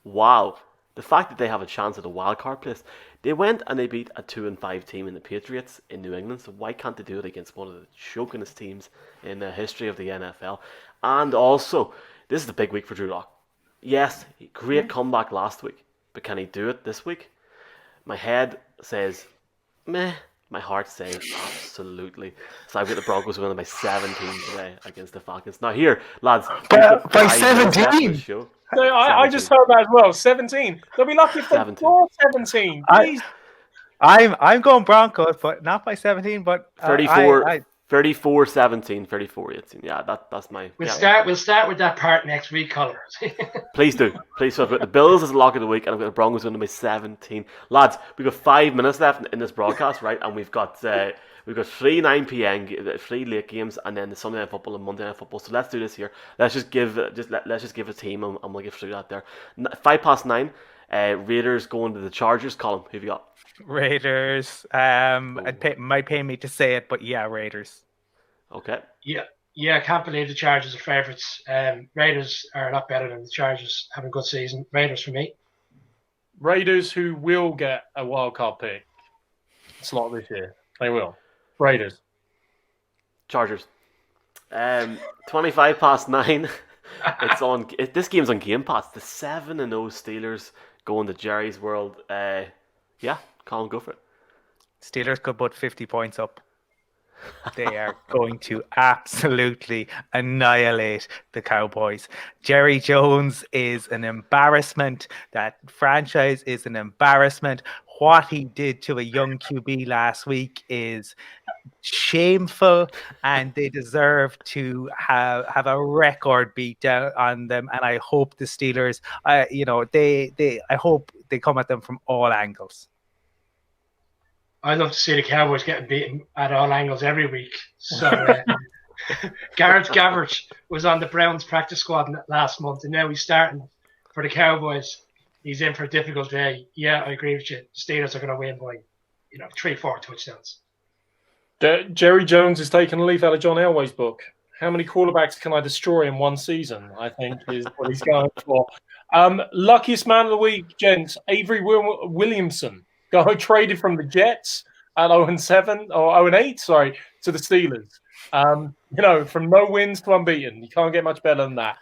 wow! The fact that they have a chance at a wild card place. They went and they beat a 2-5 team in the Patriots in New England. So why can't they do it against one of the chokingest teams in the history of the NFL? And also, this is the big week for Drew Lock. Yes, great comeback last week, but can he do it this week? My head says, meh. My heart says, absolutely. So I've got the Broncos winning by 17 today against the Falcons. Now here, lads. By 17? I just heard that as well. 17. They'll be lucky if they score 17. Please. I'm going Broncos, but not by 17, but 34. 34-17, 34-18. Yeah, that's my. We'll start with that part next week, Colum. Please do. Please. So I've got the Bills as a lock of the week, and I've got the Broncos winning by 17. Lads, we've got 5 minutes left in this broadcast, right? And we've got 3 9 p.m. 3 late games, and then the Sunday Night Football and Monday Night Football. So let's do this here. Let's just give a team, and we'll get through that there. 9:05. Raiders going to the Chargers. Colum, who have you got? Raiders. It might pay me to say it, but yeah, Raiders. Okay. Yeah. I can't believe the Chargers are favourites. Raiders are a lot better than the Chargers. Having a good season. Raiders for me. Raiders, who will get a wild card pick slot this year. They will. Raiders. Chargers. 9:25. It's on. This game's on Game Pass. The 7-0 Steelers going to Jerry's World. Yeah, Colin, go for it. Steelers could put 50 points up. They are going to absolutely annihilate the Cowboys. Jerry Jones is an embarrassment. That franchise is an embarrassment. What he did to a young QB last week is shameful, and they deserve to have a record beat down on them. And I hope the Steelers, I hope they come at them from all angles. I'd love to see the Cowboys getting beaten at all angles every week. So Garrett Gabbert was on the Browns practice squad last month, and now he's starting for the Cowboys. He's in for a difficult day. Yeah, I agree with you. Steelers are going to win by 3-4 touchdowns. Jerry Jones is taking a leaf out of John Elway's book. How many quarterbacks can I destroy in one season? I think is what he's going for. Luckiest man of the week, gents. Avery Williamson. Guy traded from the Jets at 0-7 or 0-8, sorry, to the Steelers. From no wins to unbeaten. You can't get much better than that.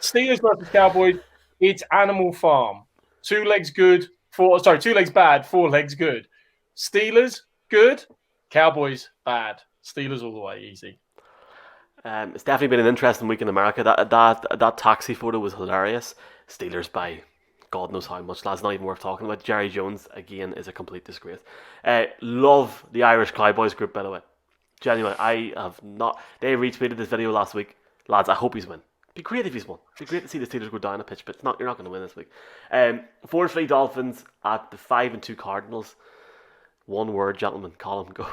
Steelers versus Cowboys, it's Animal Farm. 2 legs good, 2 legs bad, 4 legs good. Steelers, good. Cowboys, bad. Steelers all the way, easy. It's definitely been an interesting week in America. That taxi photo was hilarious. Steelers by God knows how much. That's not even worth talking about. Jerry Jones, again, is a complete disgrace. Love the Irish Cowboys group, by the way. Genuinely, I have not... They retweeted this video last week. Lads, I hope he's win. Be great if he's won. Be great to see the Steelers go down a pitch, but you're not going to win this week. 4-3 Dolphins at the 5-2 Cardinals. One word, gentlemen. Colum, go.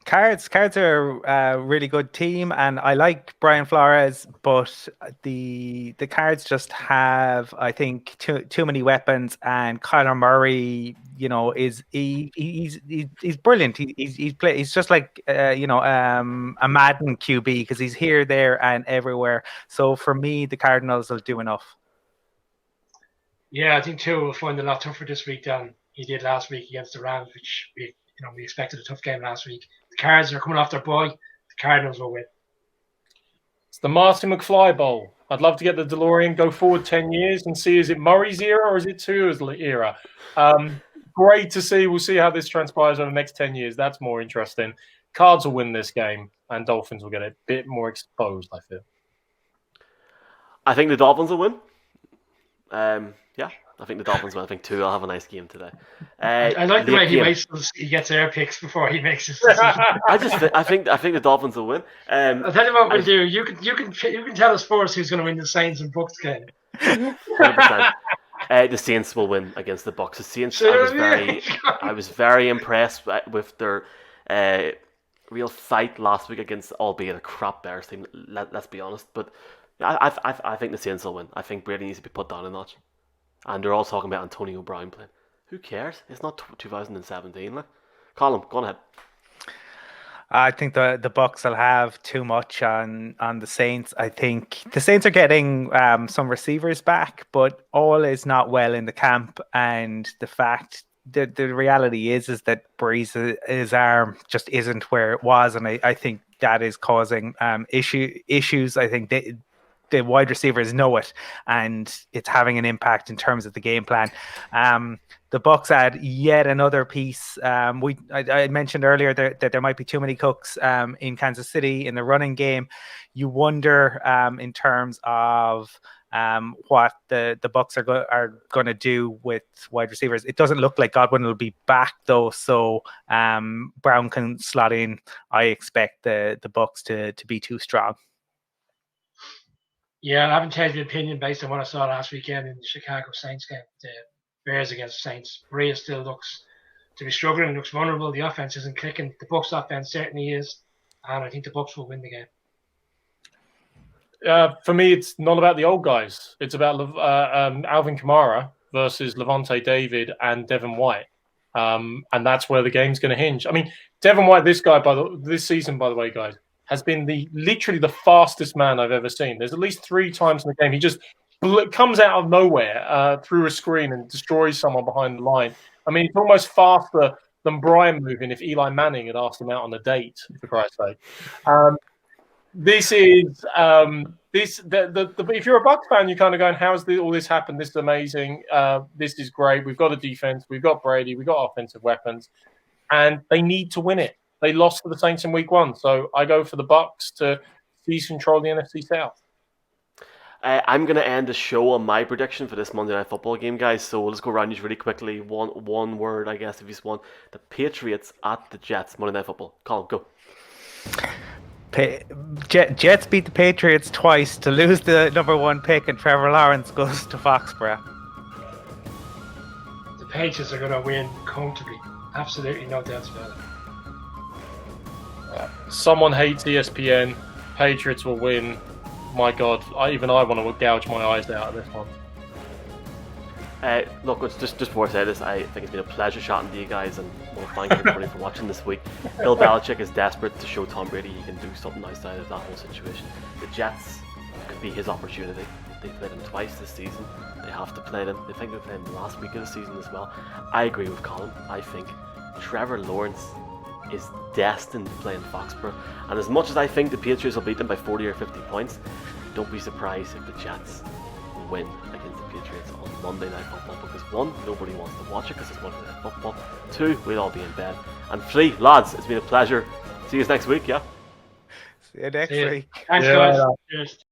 Cards are a really good team, and I like Brian Flores, but the Cards just have, I think, too many weapons. And Kyler Murray, he's brilliant. He's just like a Madden QB, because he's here, there, and everywhere. So for me, the Cardinals will do enough. Yeah, I think Tua will find it a lot tougher this week than he did last week against the Rams, which we expected a tough game last week. The Cards are coming off their bye. The Cardinals will win. It's the Marty McFly Bowl. I'd love to get the DeLorean, go forward 10 years and see, is it Murray's era or is it Tua's era? Great to see. We'll see how this transpires over the next 10 years. That's more interesting. Cards will win this game, and Dolphins will get a bit more exposed, I feel. I think the Dolphins will win. I think the Dolphins will. I think Tua will have a nice game today. I like the way he gets air picks before he makes his decision. I think the Dolphins will win. I'll tell you what we'll do. You can tell us for us who's going to win the Saints and Bucks game. 100%. The Saints will win against the Bucks. The Saints. I was very impressed with their real fight last week against, albeit a crap Bears team. Let's be honest, but I think the Saints will win. I think Brady needs to be put down a notch. And they're all talking about Antonio Brown playing. Who cares? It's not 2017. Like. Colum, go on ahead. I think the Bucks will have too much on the Saints. I think the Saints are getting some receivers back, but all is not well in the camp. And the fact, the reality is that Breeze's arm just isn't where it was, and I think that is causing issues. I think the wide receivers know it, and it's having an impact in terms of the game plan. The Bucks add yet another piece. I mentioned earlier that there might be too many cooks in Kansas City in the running game. You wonder in terms of what the Bucks are going to do with wide receivers. It doesn't look like Godwin will be back though, so Brown can slot in. I expect the Bucks to be too strong. Yeah, I haven't changed my opinion based on what I saw last weekend in the Chicago Saints game. The Bears against Saints. Brea still looks to be struggling, looks vulnerable. The offense isn't clicking. The Bucs offense certainly is. And I think the Bucs will win the game. For me, it's not about the old guys. It's about Alvin Kamara versus Levante David and Devin White. And that's where the game's going to hinge. I mean, Devin White, this season, by the way, guys, has been literally the fastest man I've ever seen. There's at least 3 times in the game he just comes out of nowhere through a screen and destroys someone behind the line. I mean, it's almost faster than Brian moving if Eli Manning had asked him out on a date, for Christ's sake. This is if you're a Bucs fan, you're kind of going, "How's all this happened? This is amazing. This is great. We've got a defense. We've got Brady. We've got offensive weapons, and they need to win it." They lost to the Saints in week 1, so I go for the Bucs to seize control of the NFC South. I'm going to end the show on my prediction for this Monday Night Football game, guys. So let's go around these really quickly. One word, I guess, if you want. The Patriots at the Jets, Monday Night Football. Colin, go. Jets beat the Patriots twice to lose the number 1 pick, and Trevor Lawrence goes to Foxborough. The Patriots are going to win comfortably. Absolutely no doubts about it. Someone hates ESPN. Patriots will win. My God, I want to gouge my eyes out at this one. Look, just before I say this, I think it's been a pleasure chatting to you guys, and I want to thank everybody for watching this week. Bill Belichick is desperate to show Tom Brady he can do something outside of that whole situation. The Jets could be his opportunity. They played him twice this season. They have to play them. They think they played him last week of the season as well. I agree with Colin. I think Trevor Lawrence is destined to play in Foxborough, and as much as I think the Patriots will beat them by 40 or 50 points, don't be surprised if the Jets win against the Patriots on Monday Night Football, because 1, nobody wants to watch it because it's Monday Night Football. 2, we'll all be in bed, and 3, lads, it's been a pleasure. See you next week. Yeah, see you next week. Thanks, guys. Cheers.